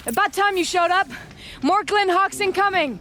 About time you showed up. More Glen Hawks incoming.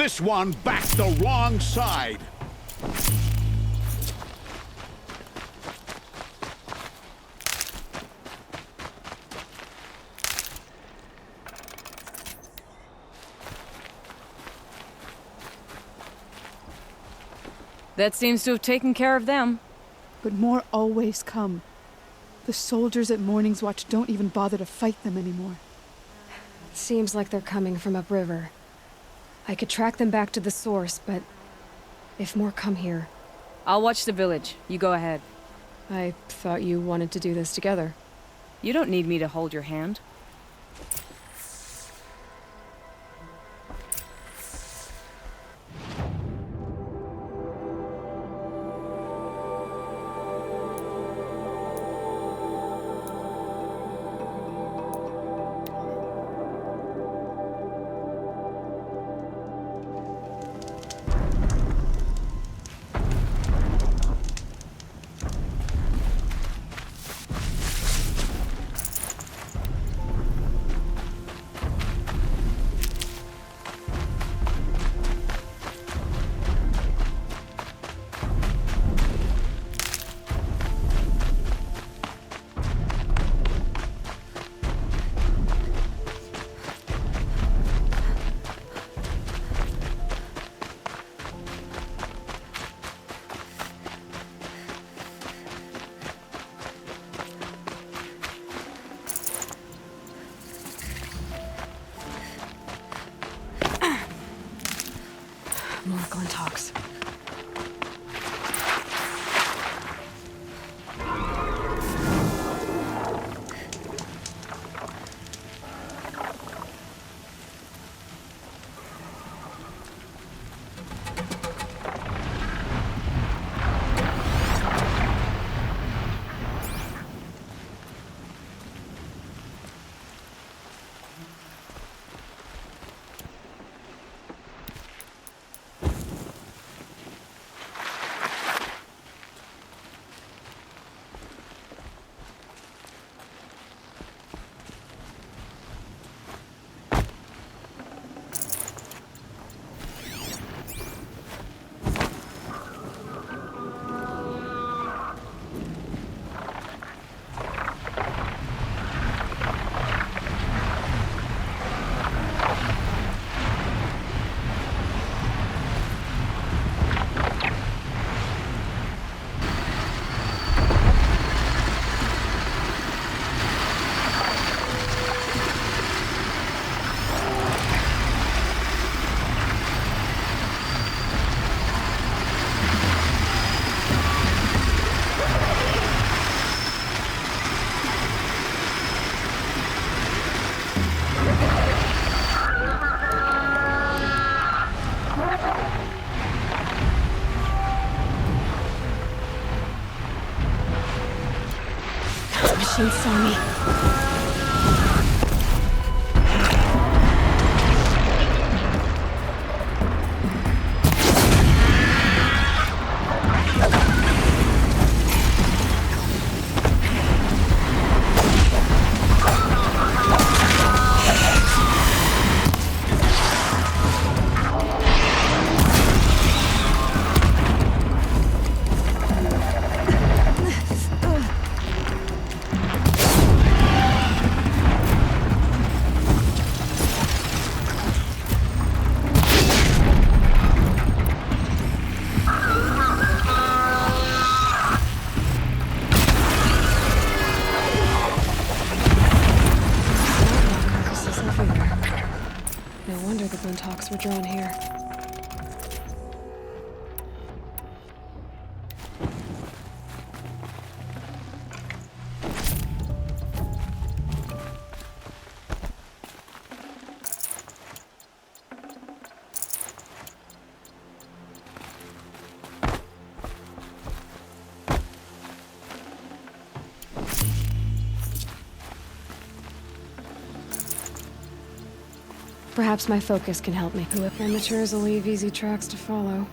This one backed the wrong side. That seems to have taken care of them. But more always come. The soldiers at Morning's Watch don't even bother to fight them anymore. Seems like they're coming from upriver. I could track them back to the source, but if more come here... I'll watch the village. You go ahead. I thought you wanted to do this together. You don't need me to hold your hand. Machine saw me. No wonder the Glinthawks were drawn here. Perhaps my focus can help me. Amateurs will leave easy tracks to follow.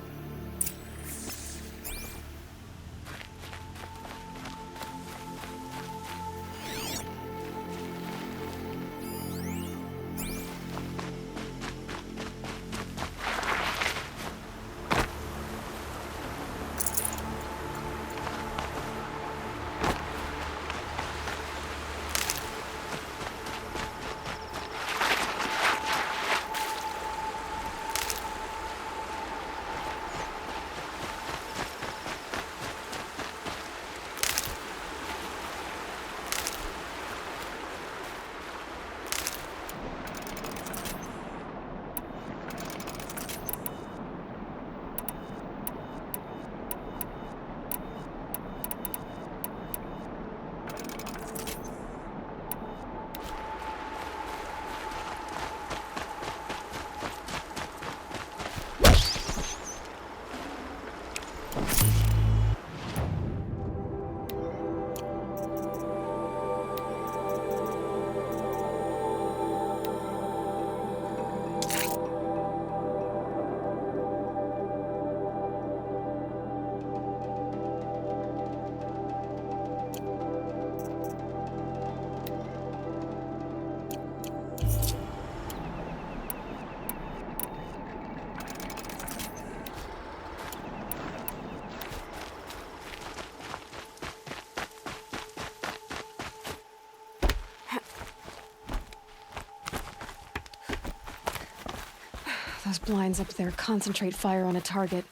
Those blinds up there concentrate fire on a target.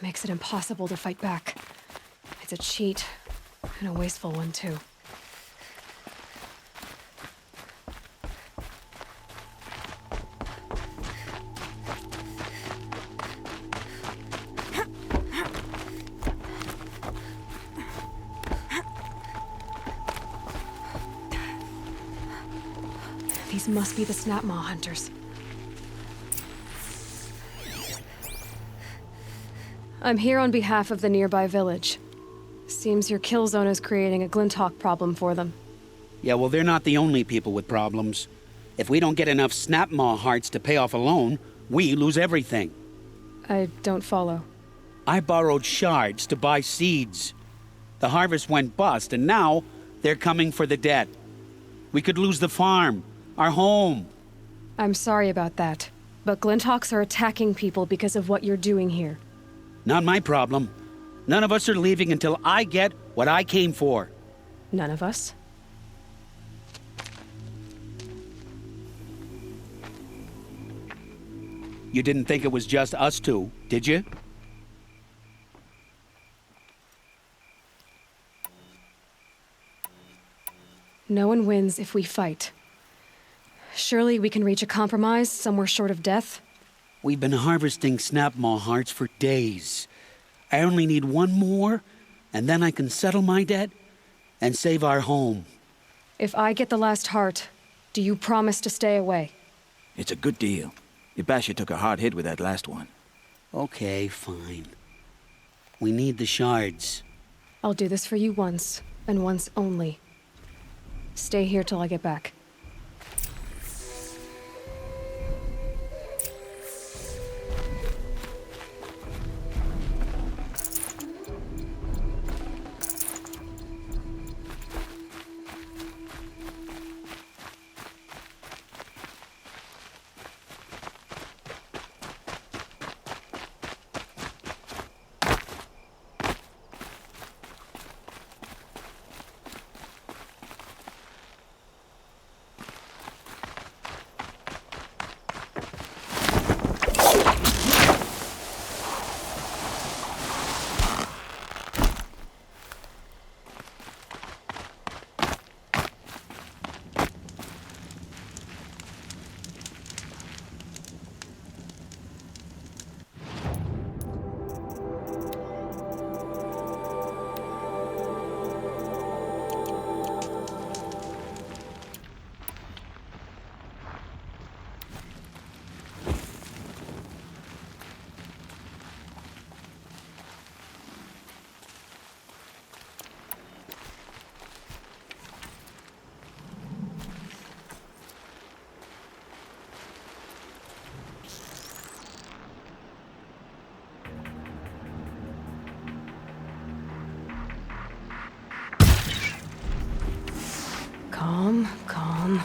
Makes it impossible to fight back. It's a cheat, and a wasteful one, too. These must be the Snapmaw hunters. I'm here on behalf of the nearby village. Seems your kill zone is creating a Glinthawk problem for them. Yeah, well, they're not the only people with problems. If we don't get enough Snapmaw Hearts to pay off a loan, we lose everything. I don't follow. I borrowed shards to buy seeds. The harvest went bust, and now they're coming for the debt. We could lose the farm, our home. I'm sorry about that, but Glinthawks are attacking people because of what you're doing here. Not my problem. None of us are leaving until I get what I came for. None of us? You didn't think it was just us two, did you? No one wins if we fight. Surely we can reach a compromise somewhere short of death? We've been harvesting Snapmaw Hearts for days. I only need one more, and then I can settle my debt and save our home. If I get the last heart, do you promise to stay away? It's a good deal. Ibasha took a hard hit with that last one. Okay, fine. We need the shards. I'll do this for you once, and once only. Stay here till I get back. Calm, calm.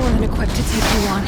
More than equipped to take you on.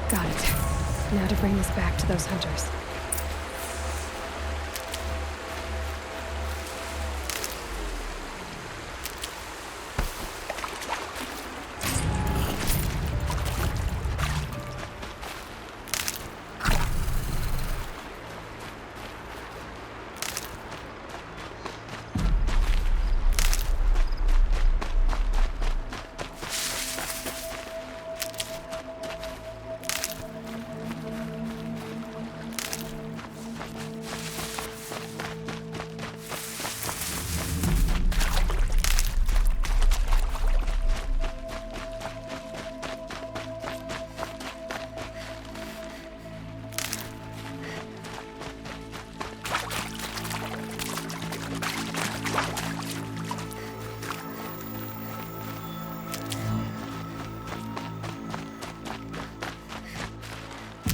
Got it. Now to bring this back to those hunters.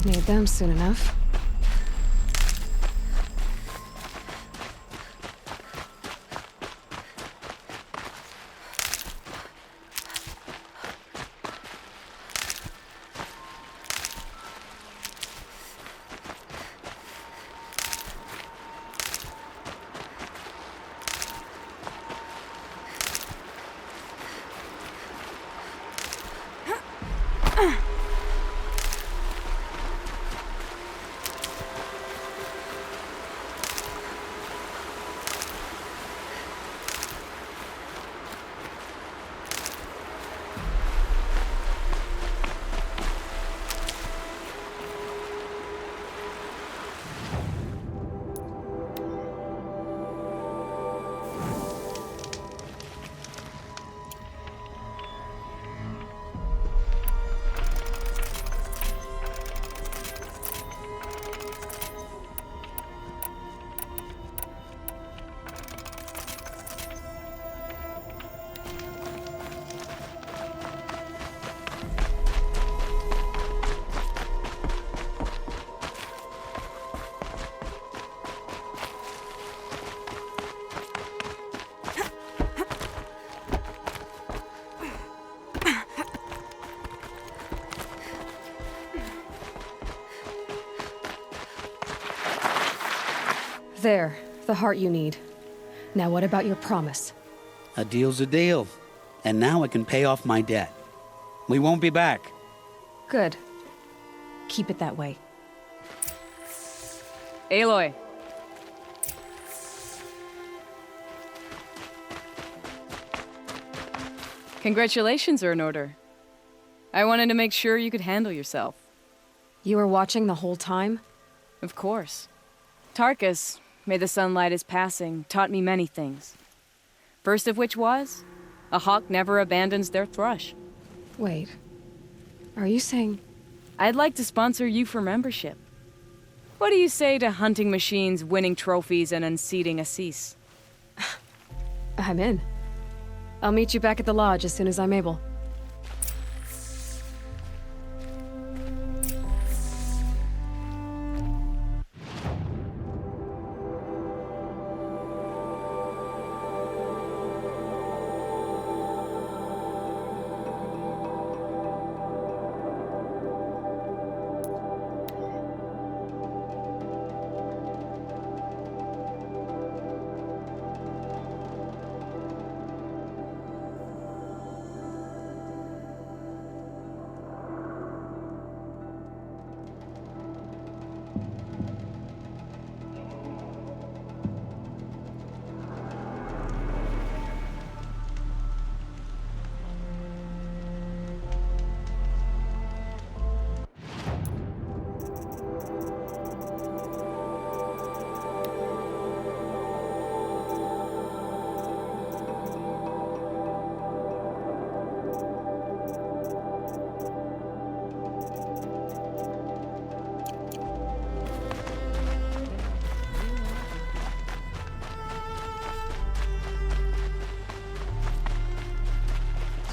Need them soon enough. There, the heart you need. Now what about your promise? A deal's a deal. And now I can pay off my debt. We won't be back. Good. Keep it that way. Aloy. Congratulations are in order. I wanted to make sure you could handle yourself. You were watching the whole time? Of course. Tarkus, may the sunlight is passing, taught me many things. First of which was, a hawk never abandons their thrush. Wait. Are you saying... I'd like to sponsor you for membership. What do you say to hunting machines, winning trophies, and unseating Assis? I'm in. I'll meet you back at the lodge as soon as I'm able.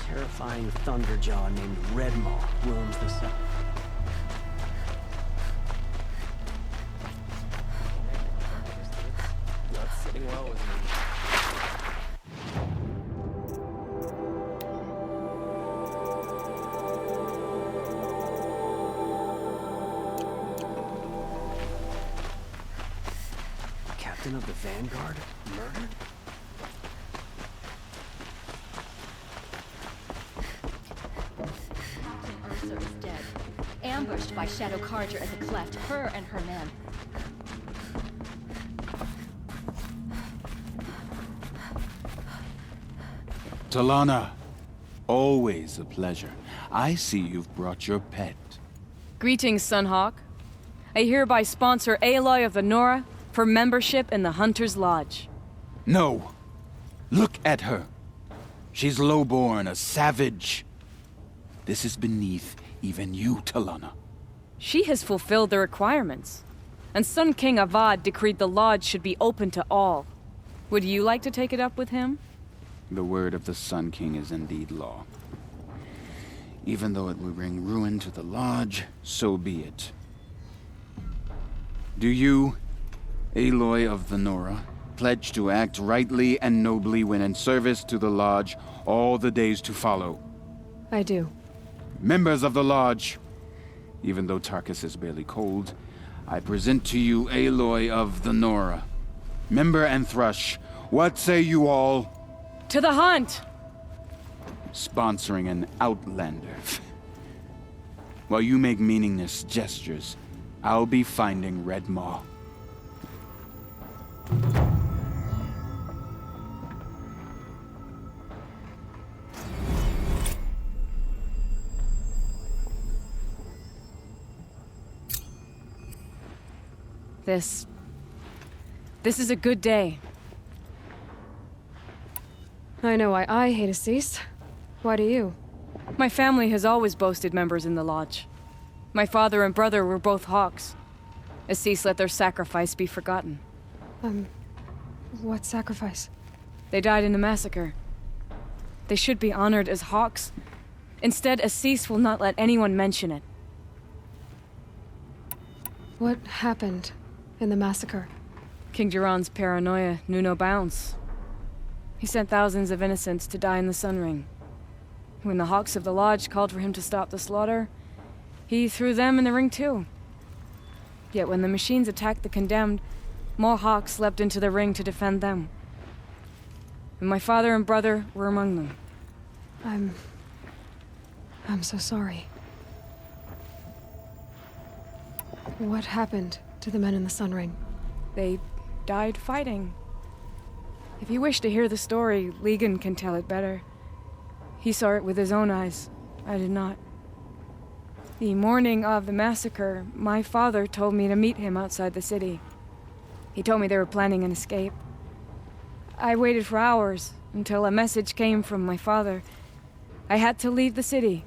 Terrifying thunderjaw named Redmaw roams the south. Not sitting well with me. Captain of the Vanguard murdered? Ursa is dead. Ambushed by Shadow Carja in the cleft, her and her men. Talana, always a pleasure. I see you've brought your pet. Greetings, Sunhawk. I hereby sponsor Aloy of the Nora for membership in the Hunter's Lodge. No! Look at her! She's lowborn, a savage. This is beneath even you, Talana. She has fulfilled the requirements, and Sun King Avad decreed the lodge should be open to all. Would you like to take it up with him? The word of the Sun King is indeed law. Even though it will bring ruin to the lodge, so be it. Do you, Aloy of the Nora, pledge to act rightly and nobly when in service to the lodge all the days to follow? I do. Members of the lodge, even though Tarkus is barely cold, I present to you Aloy of the Nora. Member and Thrush, what say you all? To the hunt! Sponsoring an outlander. While you make meaningless gestures, I'll be finding Redmaw. This is a good day. I know why I hate Assis. Why do you? My family has always boasted members in the lodge. My father and brother were both hawks. Assis let their sacrifice be forgotten. What sacrifice? They died in the massacre. They should be honored as hawks. Instead, Assis will not let anyone mention it. What happened in the massacre? King Duran's paranoia knew no bounds. He sent thousands of innocents to die in the Sun Ring. When the Hawks of the Lodge called for him to stop the slaughter, he threw them in the ring too. Yet when the machines attacked the condemned, more hawks leapt into the ring to defend them. And my father and brother were among them. I'm so sorry. What happened to the men in the Sun Ring? They died fighting. If you wish to hear the story, Legan can tell it better. He saw it with his own eyes. I did not. The morning of the massacre, my father told me to meet him outside the city. He told me they were planning an escape. I waited for hours until a message came from my father. I had to leave the city.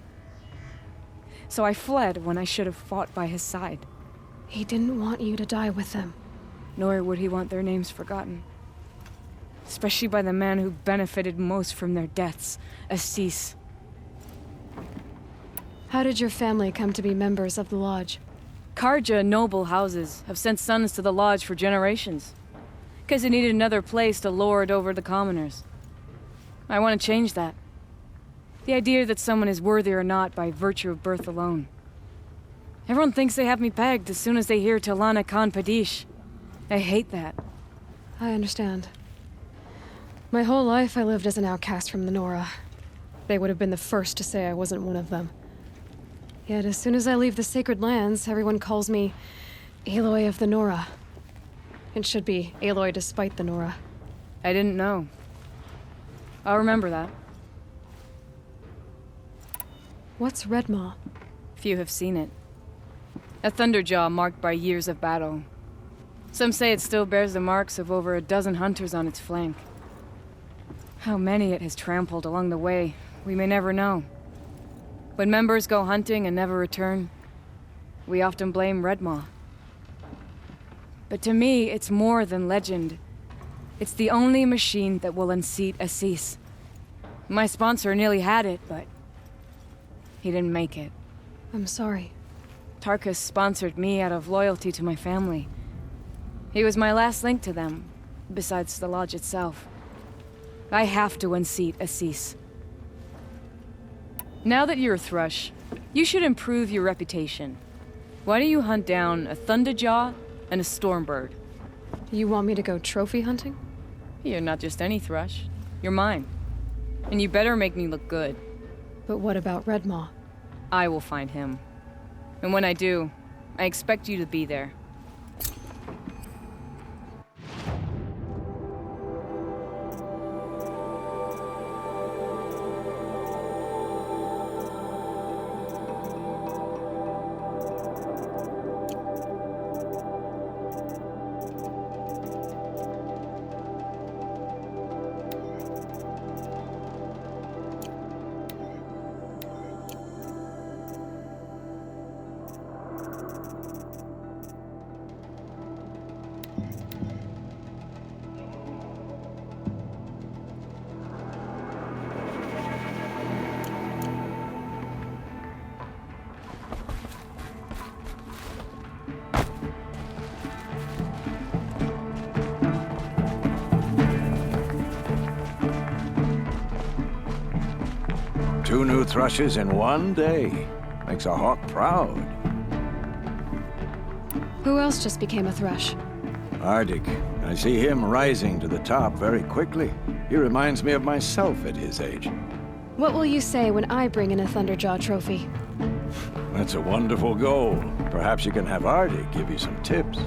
So I fled when I should have fought by his side. He didn't want you to die with them. Nor would he want their names forgotten. Especially by the man who benefited most from their deaths, Assis. How did your family come to be members of the Lodge? Karja noble houses have sent sons to the Lodge for generations. Because they needed another place to lord over the commoners. I want to change that. The idea that someone is worthy or not by virtue of birth alone. Everyone thinks they have me pegged as soon as they hear Talana Khan Padish. I hate that. I understand. My whole life I lived as an outcast from the Nora. They would have been the first to say I wasn't one of them. Yet as soon as I leave the sacred lands, everyone calls me Aloy of the Nora. It should be Aloy despite the Nora. I didn't know. I'll remember that. What's Redmaw? Few have seen it. A thunderjaw marked by years of battle. Some say it still bears the marks of over a dozen hunters on its flank. How many it has trampled along the way, we may never know. When members go hunting and never return, we often blame Redmaw. But to me, it's more than legend. It's the only machine that will unseat Assis. My sponsor nearly had it, but he didn't make it. I'm sorry. Tarkus sponsored me out of loyalty to my family. He was my last link to them, besides the lodge itself. I have to unseat Assis. Now that you're a thrush, you should improve your reputation. Why don't you hunt down a thunderjaw and a stormbird? You want me to go trophy hunting? You're not just any thrush. You're mine. And you better make me look good. But what about Redmaw? I will find him. And when I do, I expect you to be there. Two new thrushes in one day. Makes a hawk proud. Who else just became a thrush? Arctic. I see him rising to the top very quickly. He reminds me of myself at his age. What will you say when I bring in a Thunderjaw trophy? That's a wonderful goal. Perhaps you can have Arctic give you some tips.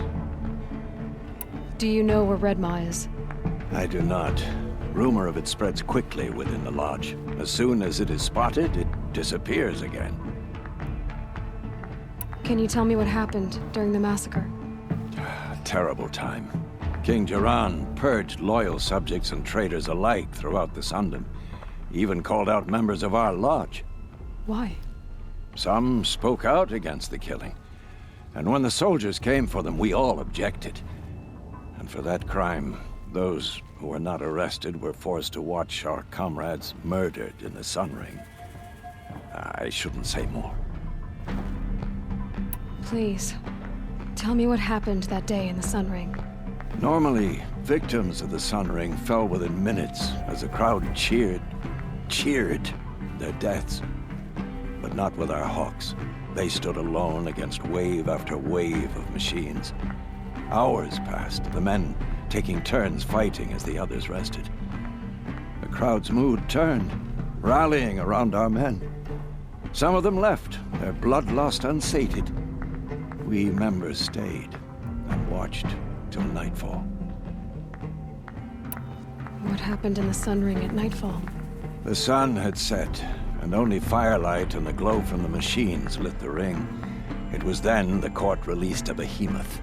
Do you know where Redmaw is? I do not. Rumor of it spreads quickly within the lodge. As soon as it is spotted, it disappears again. Can you tell me what happened during the massacre? A terrible time. King Jiran purged loyal subjects and traitors alike throughout the Sundom. He even called out members of our lodge. Why? Some spoke out against the killing. And when the soldiers came for them, we all objected. And for that crime, those who were not arrested were forced to watch our comrades murdered in the Sun Ring. I shouldn't say more. Please, tell me what happened that day in the Sun Ring. Normally, victims of the Sun Ring fell within minutes as the crowd cheered their deaths. But not with our hawks. They stood alone against wave after wave of machines. Hours passed, the men taking turns fighting as the others rested. The crowd's mood turned, rallying around our men. Some of them left, their bloodlust unsated. We members stayed and watched till nightfall. What happened in the sun ring at nightfall? The sun had set, and only firelight and the glow from the machines lit the ring. It was then the court released a behemoth.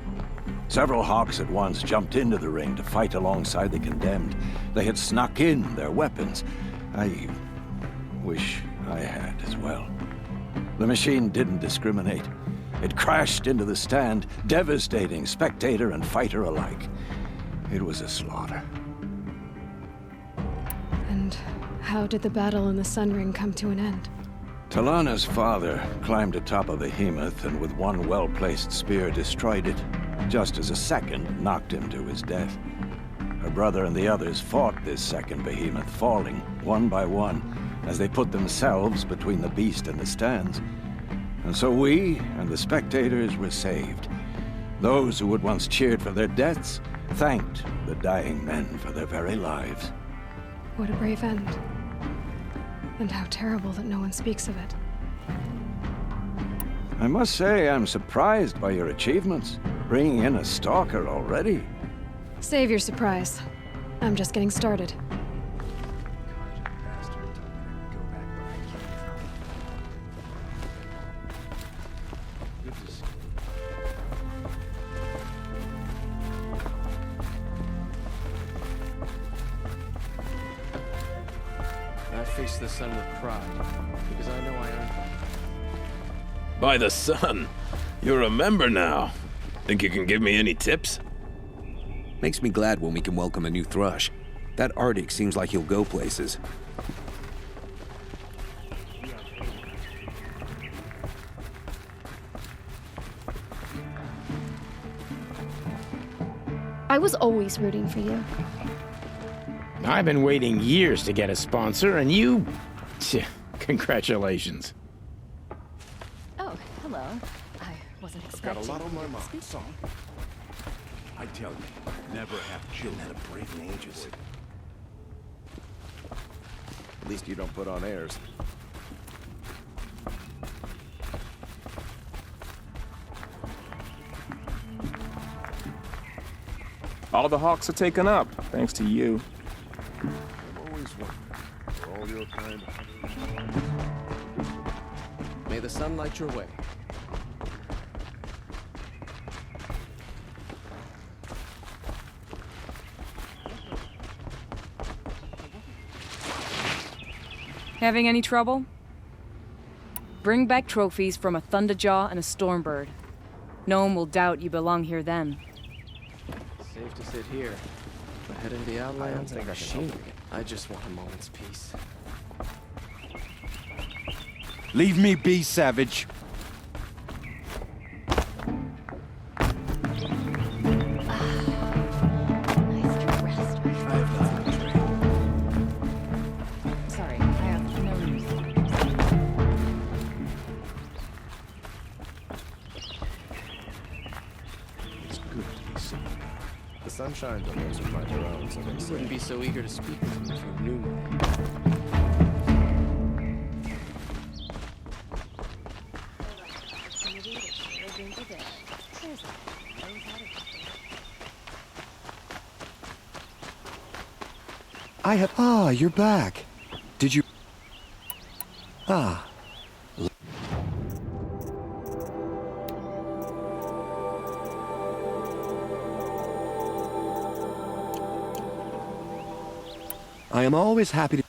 Several hawks at once jumped into the ring to fight alongside the condemned. They had snuck in their weapons. I wish I had as well. The machine didn't discriminate. It crashed into the stand, devastating spectator and fighter alike. It was a slaughter. And how did the battle in the sun ring come to an end? Talana's father climbed atop a behemoth and with one well-placed spear destroyed it, just as a second knocked him to his death. Her brother and the others fought this second behemoth, falling one by one as they put themselves between the beast and the stands. And so we and the spectators were saved. Those who had once cheered for their deaths thanked the dying men for their very lives. What a brave end. And how terrible that no one speaks of it. I must say I'm surprised by your achievements. Bringing in a stalker already. Save your surprise. I'm just getting started. I face the sun with pride, because I know I earned it. By the sun, you're a member now. Think you can give me any tips? Makes me glad when we can welcome a new thrush. That Arctic seems like he'll go places. I was always rooting for you. I've been waiting years to get a sponsor, and you... congratulations. Oh, hello. I wasn't expecting. Got a lot on my mind, son. I tell you, never have children. Had a break in ages. At least you don't put on airs. All the hawks are taken up, thanks to you. I'm always wondering, for all your kind. May the sun light your way. Having any trouble? Bring back trophies from a Thunderjaw and a Stormbird. No one will doubt you belong here then. Safe to sit here. But head into the Outlands and machinery. I just want a moment's peace. Leave me be, savage. Sorry, I have no news. It's good to be seen. The sun shines on those who find their own, so they You say. wouldn't be so eager to speak with me if you knew me. I have... Ah, you're back. Did you... Ah. I am always happy to...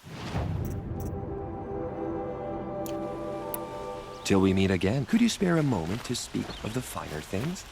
Till we meet again, could you spare a moment to speak of the finer things?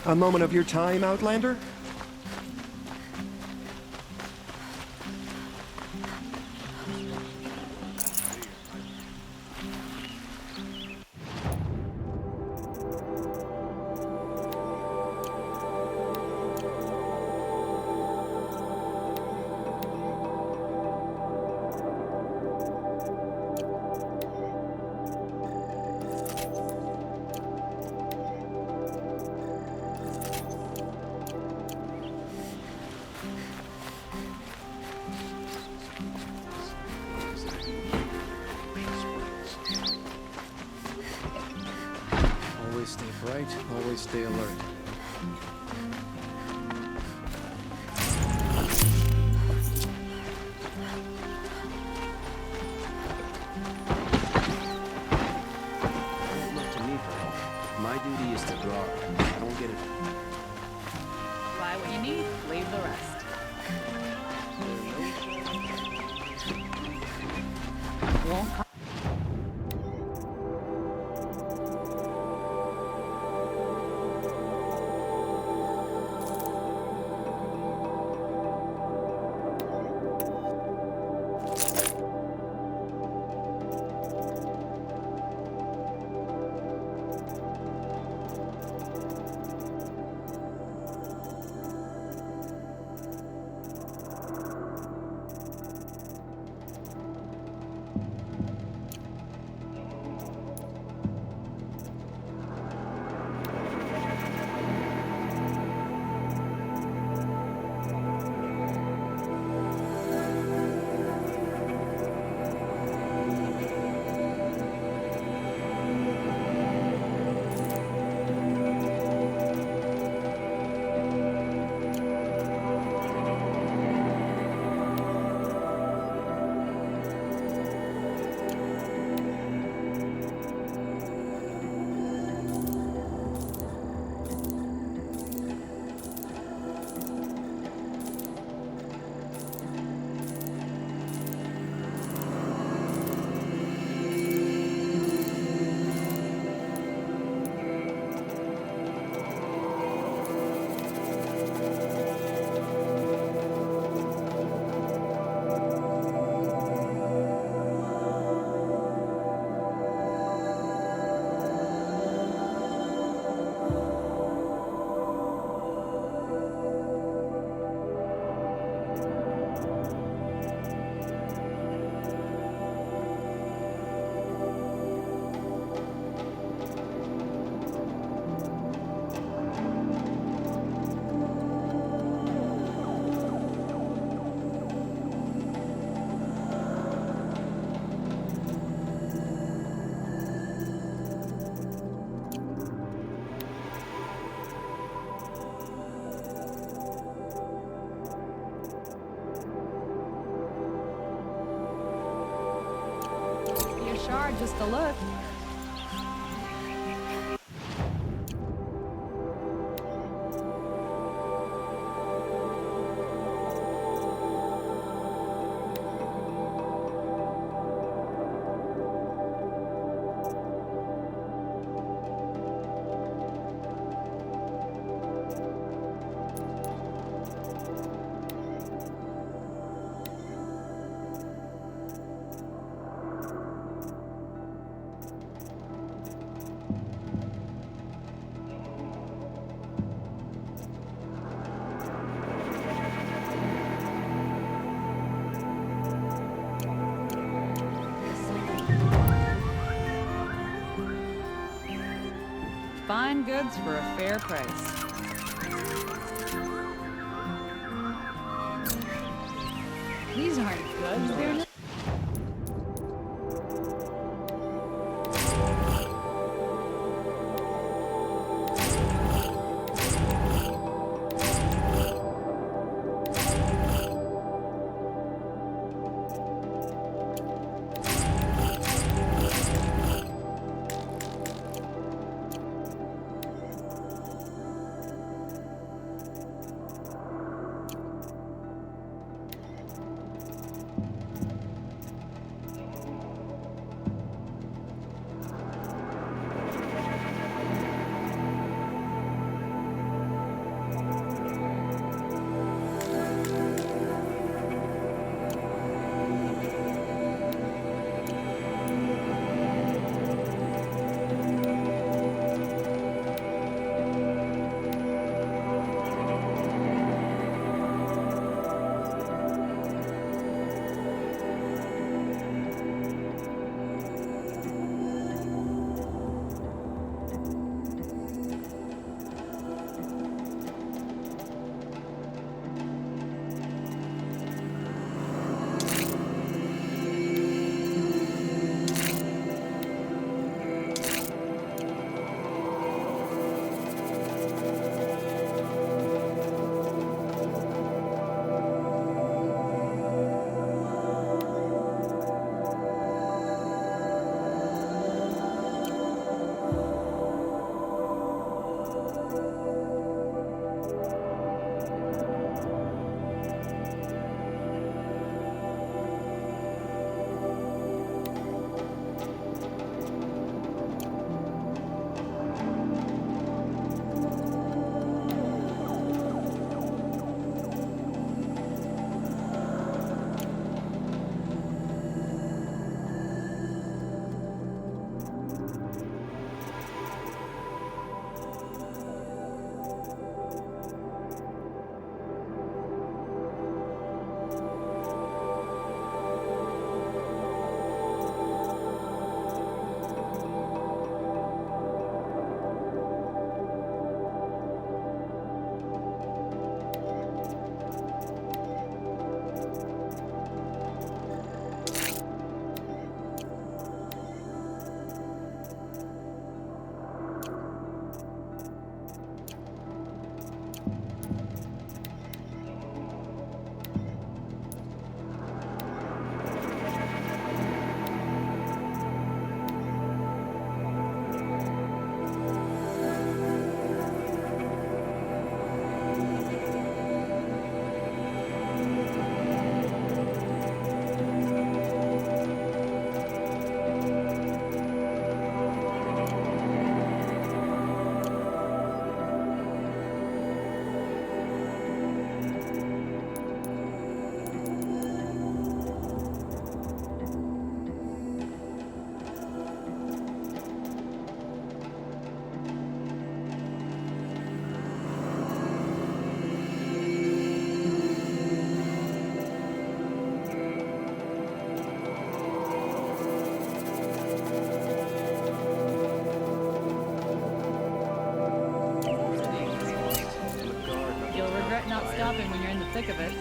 A moment of your time, Outlander? Always stay bright, always stay alert. Don't look to me for help. My duty is to draw. I don't get it. Buy what you need, leave the rest. Won't come. Just a look. Fine goods for a fair price. These aren't goods, they're just... of it.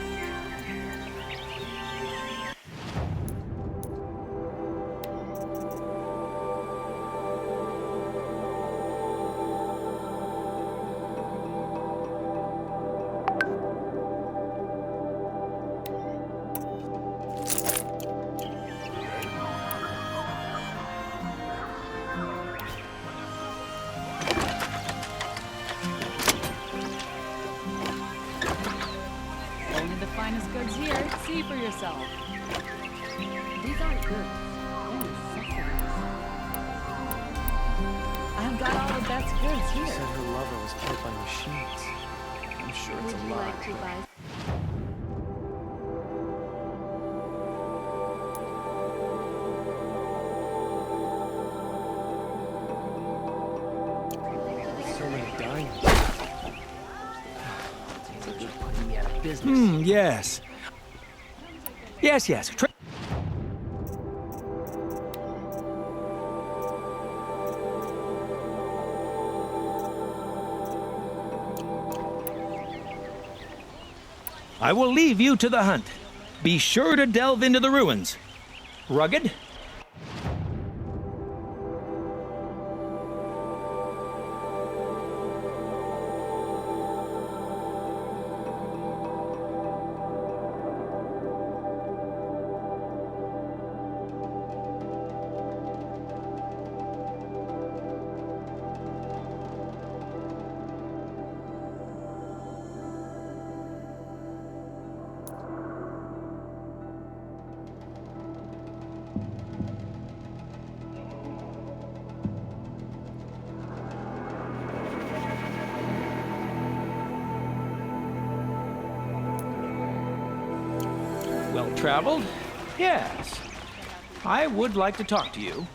Only the finest goods here. See for yourself. These aren't goods. They're necessities. I've got all the best goods She here. said her lover was killed by machines. I'm sure it's Would a you lie. like to buy? So many diamonds. You're putting me out of business. Yes. Yes. I will leave you to the hunt. Be sure to delve into the ruins. Rugged? Well traveled? Yes. I would like to talk to you.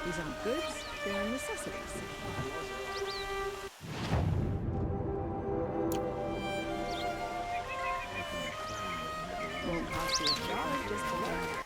These aren't goods, they're necessities. Won't cost you a charge just to look.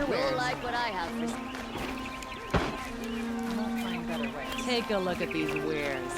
You'll like what I have for Won't find better ways. Take a look at these wares.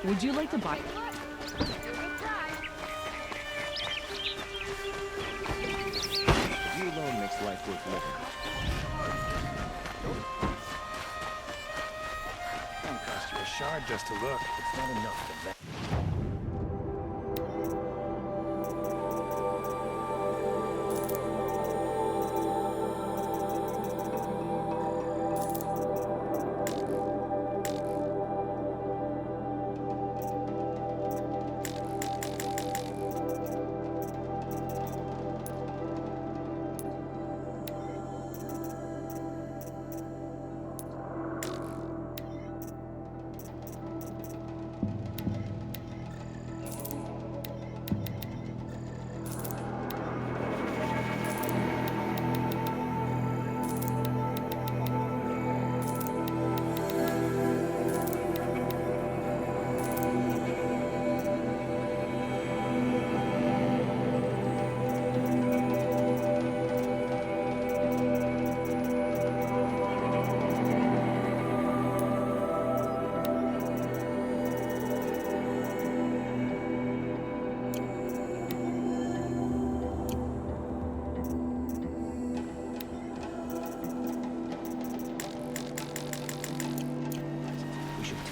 Would you like to buy? You alone makes life worth living. Don't cost you a shard just to look. It's not enough to vet.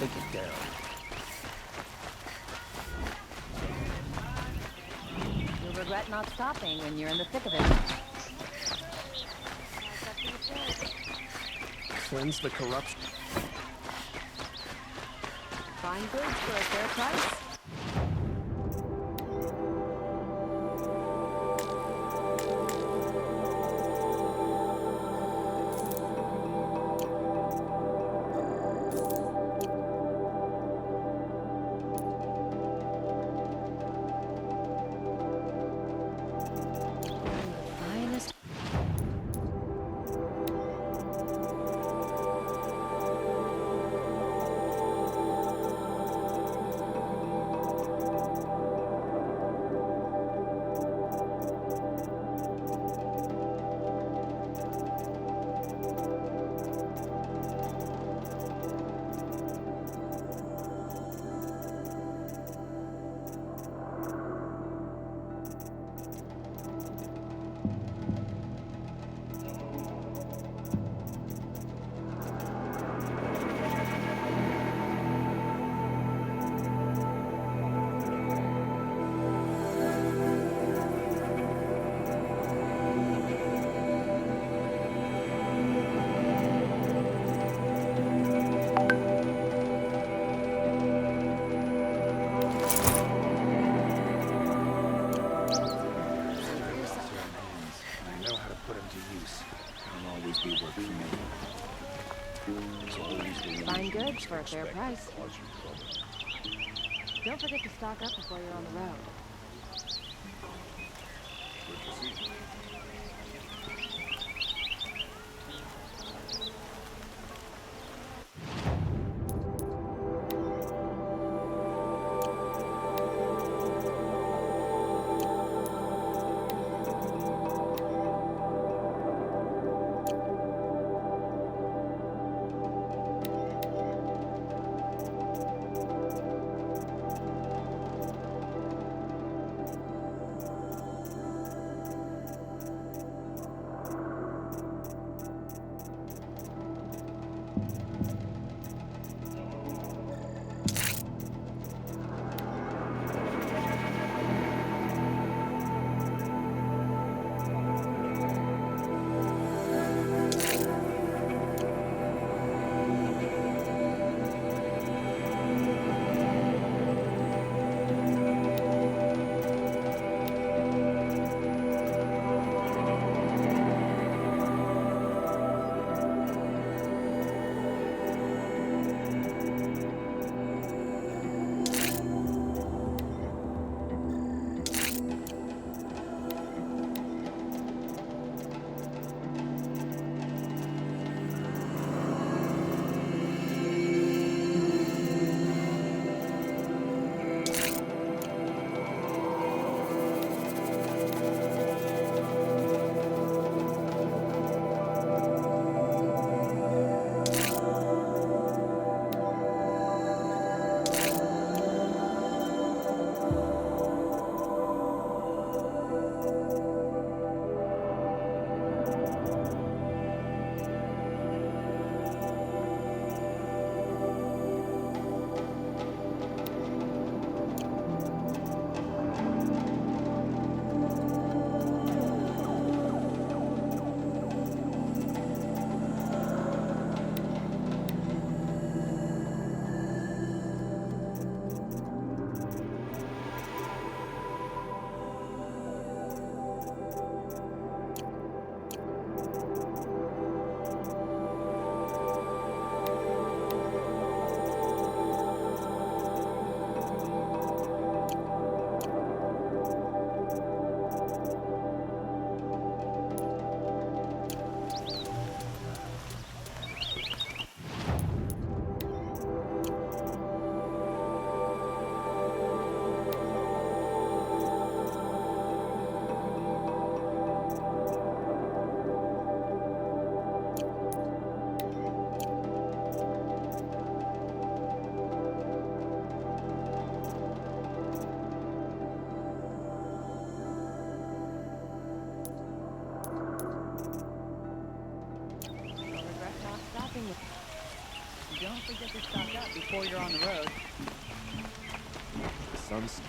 Take it down. You'll regret not stopping when you're in the thick of it. Cleanse the corruption. Find goods for a fair price. Find goods for a fair price. Don't forget to stock up before you're on the road. Don't forget to stock up before you're on the road. The sun's